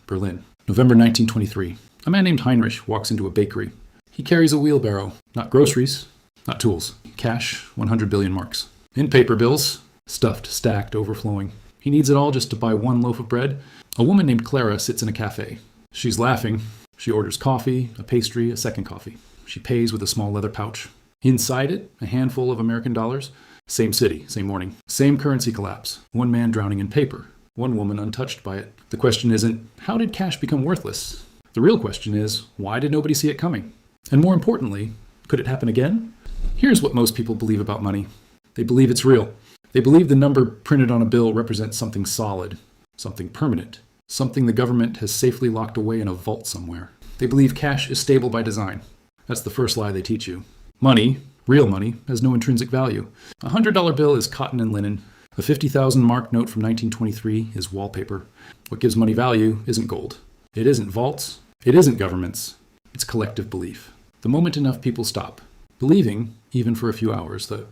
Berlin. November 1923. A man named Heinrich walks into a bakery. He carries a wheelbarrow. Not groceries, not tools. Cash, 100 billion marks. In paper bills, stuffed, stacked, overflowing. He needs it all just to buy one loaf of bread. A woman named Clara sits in a cafe. She's laughing. She orders coffee, a pastry, a second coffee. She pays with a small leather pouch. Inside it, a handful of American dollars. Same city, same morning. Same currency collapse. One man drowning in paper. One woman untouched by it. The question isn't, how did cash become worthless? The real question is, why did nobody see it coming? And more importantly, could it happen again? Here's what most people believe about money. They believe it's real. They believe the number printed on a bill represents something solid, something permanent, something the government has safely locked away in a vault somewhere. They believe cash is stable by design. That's the first lie they teach you. Money, real money, has no intrinsic value. A $100 bill is cotton and linen. A 50,000 mark note from 1923 is wallpaper. What gives money value isn't gold. It isn't vaults. It isn't governments. It's collective belief. The moment enough people stop believing, even for a few hours, the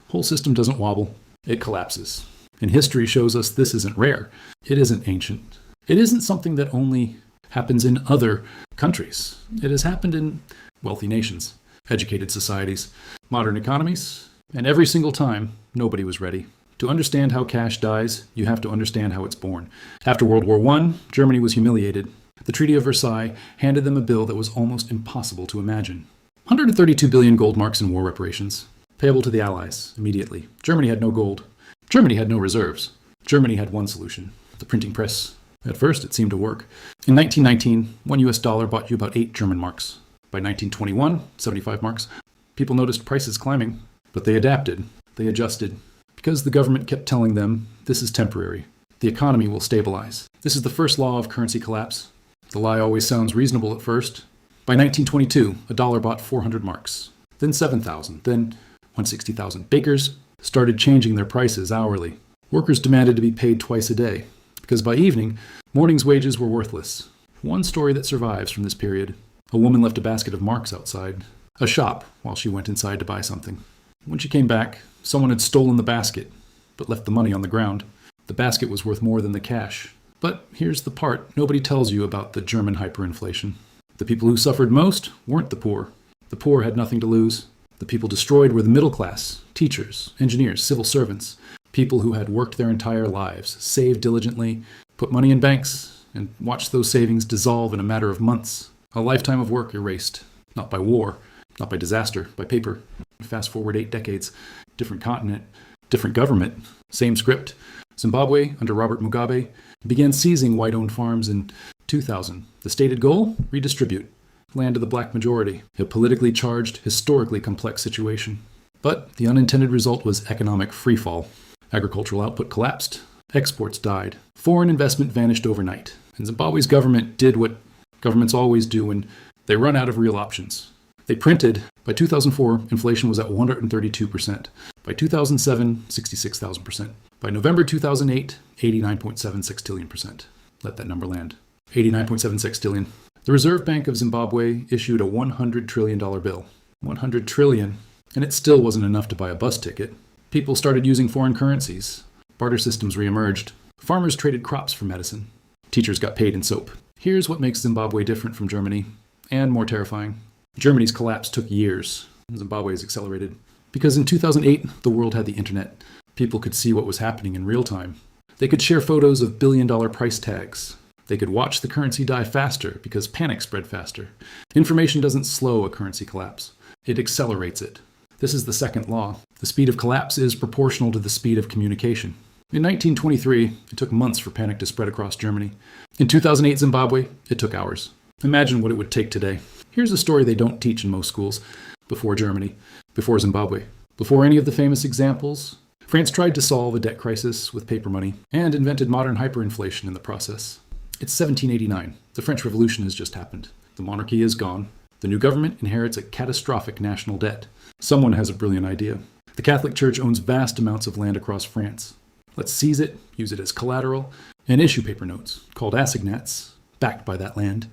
whole system doesn't wobble. It collapses. And history shows us this isn't rare. It isn't ancient. It isn't something that only happens in other countries. It has happened in wealthy nations, educated societies, modern economies, and every single time, nobody was ready. To understand how cash dies, you have to understand how it's born. After World War I, Germany was humiliated. The Treaty of Versailles handed them a bill that was almost impossible to imagine. 132 billion gold marks in war reparations, payable to the Allies immediately. Germany had no gold. Germany had no reserves. Germany had one solution, the printing press. At first, it seemed to work. In 1919, one US dollar bought you about 8 German marks. By 1921, 75 marks. People noticed prices climbing, but they adapted. They adjusted. Because the government kept telling them, this is temporary. The economy will stabilize. This is the first law of currency collapse. The lie always sounds reasonable at first. By 1922, a dollar bought 400 marks. Then 7,000. Then 160,000. Bakers started changing their prices hourly. Workers demanded to be paid twice a day. Because by evening, morning's wages were worthless. One story that survives from this period. A woman left a basket of marks outside a shop while she went inside to buy something. When she came back, someone had stolen the basket, but left the money on the ground. The basket was worth more than the cash. But here's the part nobody tells you about the German hyperinflation. The people who suffered most weren't the poor. The poor had nothing to lose. The people destroyed were the middle class, teachers, engineers, civil servants, people who had worked their entire lives, saved diligently, put money in banks, and watched those savings dissolve in a matter of months. A lifetime of work erased, not by war, not by disaster, by paper. Fast forward 8 decades, different continent, different government, same script. Zimbabwe, under Robert Mugabe, began seizing white-owned farms in 2000. The stated goal? Redistribute land to the black majority. A politically charged, historically complex situation. But the unintended result was economic freefall. Agricultural output collapsed. Exports died. Foreign investment vanished overnight. And Zimbabwe's government did what governments always do when they run out of real options. They printed. By 2004, inflation was at 132%. By 2007, 66,000%. By November 2008, 89.76 trillion percent. Let that number land. 89.76 trillion. The Reserve Bank of Zimbabwe issued a $100 trillion bill. 100 trillion. And it still wasn't enough to buy a bus ticket. People started using foreign currencies. Barter systems reemerged. Farmers traded crops for medicine. Teachers got paid in soap. Here's what makes Zimbabwe different from Germany, and more terrifying. Germany's collapse took years. Zimbabwe's accelerated. Because in 2008, the world had the internet. People could see what was happening in real time. They could share photos of billion-dollar price tags. They could watch the currency die faster because panic spread faster. Information doesn't slow a currency collapse. It accelerates it. This is the second law. The speed of collapse is proportional to the speed of communication. In 1923, it took months for panic to spread across Germany. In 2008 Zimbabwe, it took hours. Imagine what it would take today. Here's a story they don't teach in most schools. Before Germany, before Zimbabwe, before any of the famous examples, France tried to solve a debt crisis with paper money and invented modern hyperinflation in the process. It's 1789. The French Revolution has just happened. The monarchy is gone. The new government inherits a catastrophic national debt. Someone has a brilliant idea. The Catholic Church owns vast amounts of land across France. Let's seize it, use it as collateral, and issue paper notes, called assignats, backed by that land.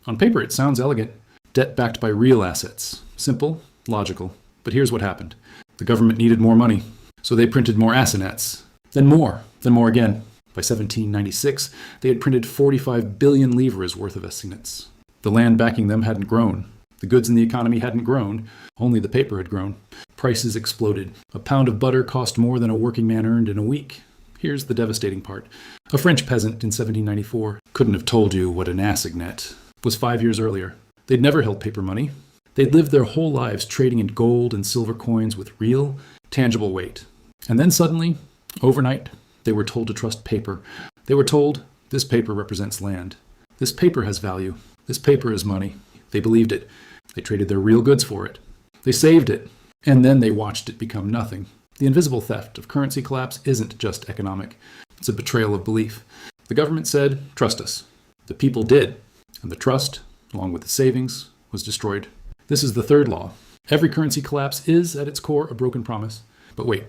On paper, it sounds elegant. Debt backed by real assets. Simple, logical. But here's what happened. The government needed more money, so they printed more assignats. Then more again. By 1796, they had printed 45 billion livres worth of assignats. The land backing them hadn't grown. The goods in the economy hadn't grown. Only the paper had grown. Prices exploded. A pound of butter cost more than a working man earned in a week. Here's the devastating part. A French peasant in 1794 couldn't have told you what an assignat was 5 years earlier. They'd never held paper money. They'd lived their whole lives trading in gold and silver coins with real, tangible weight. And then suddenly, overnight, they were told to trust paper. They were told, this paper represents land. This paper has value. This paper is money. They believed it. They traded their real goods for it. They saved it. And then they watched it become nothing. The invisible theft of currency collapse isn't just economic. It's a betrayal of belief. The government said, trust us. The people did. And the trust, along with the savings, was destroyed. This is the third law. Every currency collapse is, at its core, a broken promise. But wait,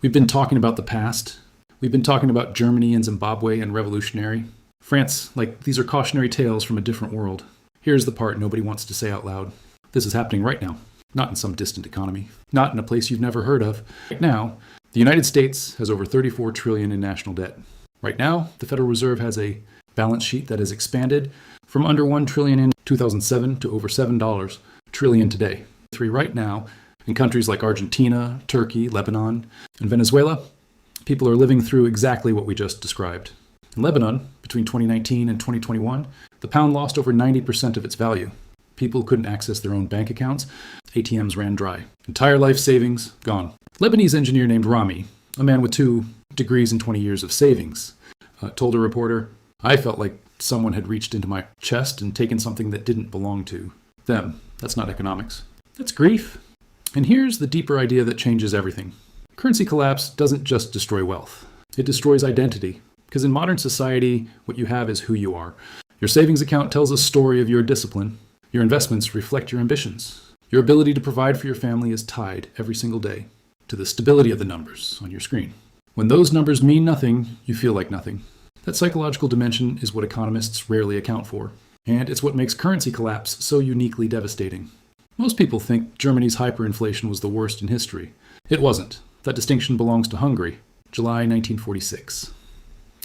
we've been talking about the past. We've been talking about Germany and Zimbabwe and revolutionary. France, like these are cautionary tales from a different world. Here's the part nobody wants to say out loud. This is happening right now. Not in some distant economy. Not in a place you've never heard of. Right now, the United States has over $34 trillion in national debt. Right now, the Federal Reserve has a balance sheet that has expanded from under $1 trillion in 2007 to over $7 trillion today. Right now, in countries like Argentina, Turkey, Lebanon, and Venezuela, people are living through exactly what we just described. In Lebanon, between 2019 and 2021, the pound lost over 90% of its value. People couldn't access their own bank accounts. ATMs ran dry. Entire life savings, gone. Lebanese engineer named Rami, a man with 2 degrees and 20 years of savings, told a reporter, I felt like someone had reached into my chest and taken something that didn't belong to them. That's not economics. That's grief. And here's the deeper idea that changes everything. Currency collapse doesn't just destroy wealth. It destroys identity. Because in modern society, what you have is who you are. Your savings account tells a story of your discipline. Your investments reflect your ambitions. Your ability to provide for your family is tied every single day to the stability of the numbers on your screen. When those numbers mean nothing, you feel like nothing. That psychological dimension is what economists rarely account for. And it's what makes currency collapse so uniquely devastating. Most people think Germany's hyperinflation was the worst in history. It wasn't. That distinction belongs to Hungary, July 1946.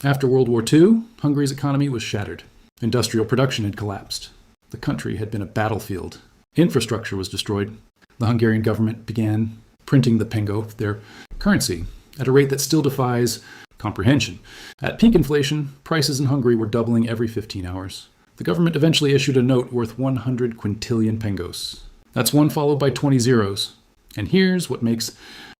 After World War II, Hungary's economy was shattered. Industrial production had collapsed. The country had been a battlefield. Infrastructure was destroyed. The Hungarian government began printing the pengo, their currency, at a rate that still defies comprehension. At peak inflation, prices in Hungary were doubling every 15 hours. The government eventually issued a note worth 100 quintillion pengos. That's one followed by 20 zeros. And here's what makes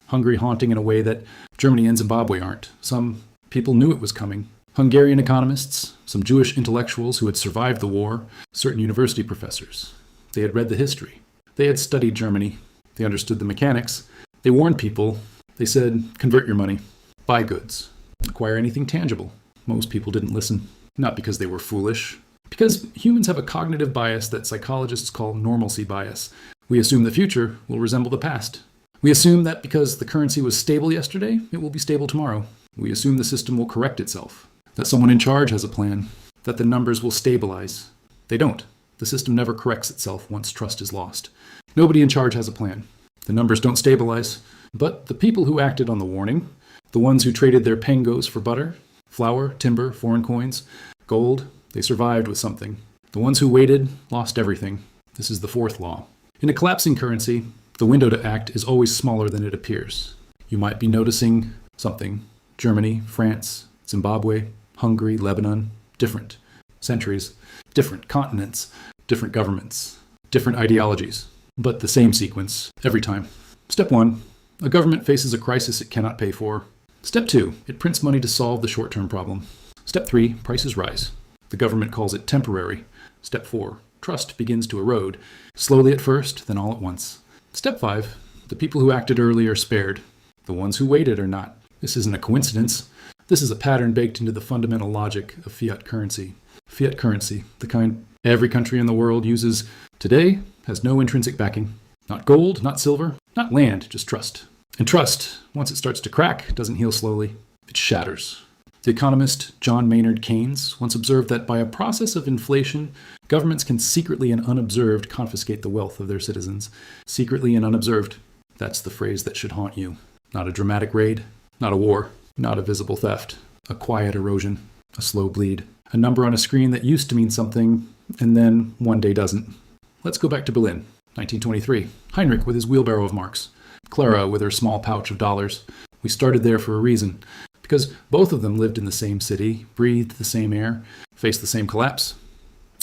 Hungary haunting in a way that Germany and Zimbabwe aren't. Some people knew it was coming. Hungarian economists, some Jewish intellectuals who had survived the war, certain university professors. They had read the history. They had studied Germany. They understood the mechanics. They warned people. They said, convert your money. Buy goods. Acquire anything tangible. Most people didn't listen. Not because they were foolish. Because humans have a cognitive bias that psychologists call normalcy bias. We assume the future will resemble the past. We assume that because the currency was stable yesterday, it will be stable tomorrow. We assume the system will correct itself. That someone in charge has a plan. That the numbers will stabilize. They don't. The system never corrects itself once trust is lost. Nobody in charge has a plan. The numbers don't stabilize. But the people who acted on the warning, the ones who traded their pengos for butter, flour, timber, foreign coins, gold, they survived with something. The ones who waited lost everything. This is the fourth law. In a collapsing currency, the window to act is always smaller than it appears. You might be noticing something. Germany, France, Zimbabwe, Hungary, Lebanon, different. Centuries, different continents, different governments, different ideologies, but the same sequence every time. Step 1, a government faces a crisis it cannot pay for. Step 2, it prints money to solve the short-term problem. Step 3, prices rise. The government calls it temporary. Step 4, trust begins to erode, slowly at first, then all at once. Step 5, the people who acted early are spared. The ones who waited are not. This isn't a coincidence. This is a pattern baked into the fundamental logic of fiat currency. Fiat currency, the kind every country in the world uses today, has no intrinsic backing. Not gold, not silver, not land, just trust. And trust, once it starts to crack, doesn't heal slowly. It shatters. The economist John Maynard Keynes once observed that by a process of inflation, governments can secretly and unobserved confiscate the wealth of their citizens. Secretly and unobserved. That's the phrase that should haunt you. Not a dramatic raid, not a war, not a visible theft. A quiet erosion, a slow bleed, a number on a screen that used to mean something and then one day doesn't. Let's go back to Berlin, 1923. Heinrich with his wheelbarrow of marks, Clara with her small pouch of dollars. We started there for a reason, because both of them lived in the same city, breathed the same air, faced the same collapse,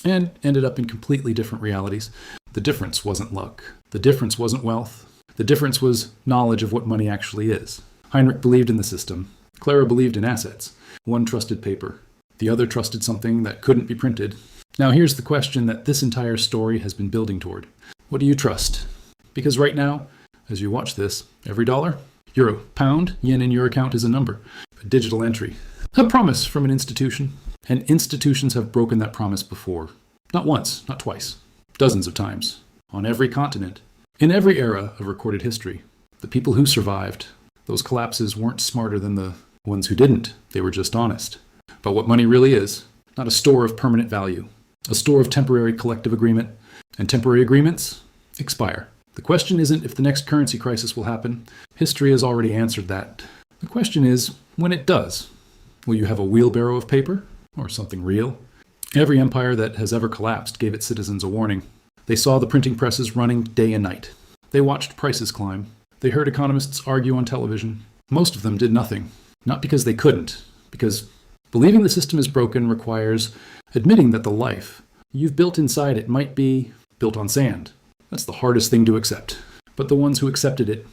and ended up in completely different realities. The difference wasn't luck. The difference wasn't wealth. The difference was knowledge of what money actually is. Heinrich believed in the system. Clara believed in assets. One trusted paper. The other trusted something that couldn't be printed. Now here's the question that this entire story has been building toward. What do you trust? Because right now, as you watch this, every dollar, euro, pound, yen in your account is a number, a digital entry, a promise from an institution. And institutions have broken that promise before. Not once, not twice, dozens of times, on every continent, in every era of recorded history. The people who survived, those collapses weren't smarter than the ones who didn't. They were just honest. But what money really is, not a store of permanent value, a store of temporary collective agreement, and temporary agreements expire. The question isn't if the next currency crisis will happen. History has already answered that. The question is, when it does, will you have a wheelbarrow of paper or something real? Every empire that has ever collapsed gave its citizens a warning. They saw the printing presses running day and night. They watched prices climb. They heard economists argue on television. Most of them did nothing. Not because they couldn't, because believing the system is broken requires admitting that the life you've built inside it might be built on sand. That's the hardest thing to accept. But the ones who accepted it,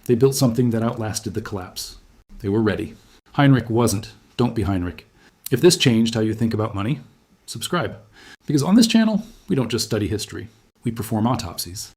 they built something that outlasted the collapse. They were ready. Heinrich wasn't. Don't be Heinrich. If this changed how you think about money, subscribe. Because on this channel, we don't just study history. We perform autopsies.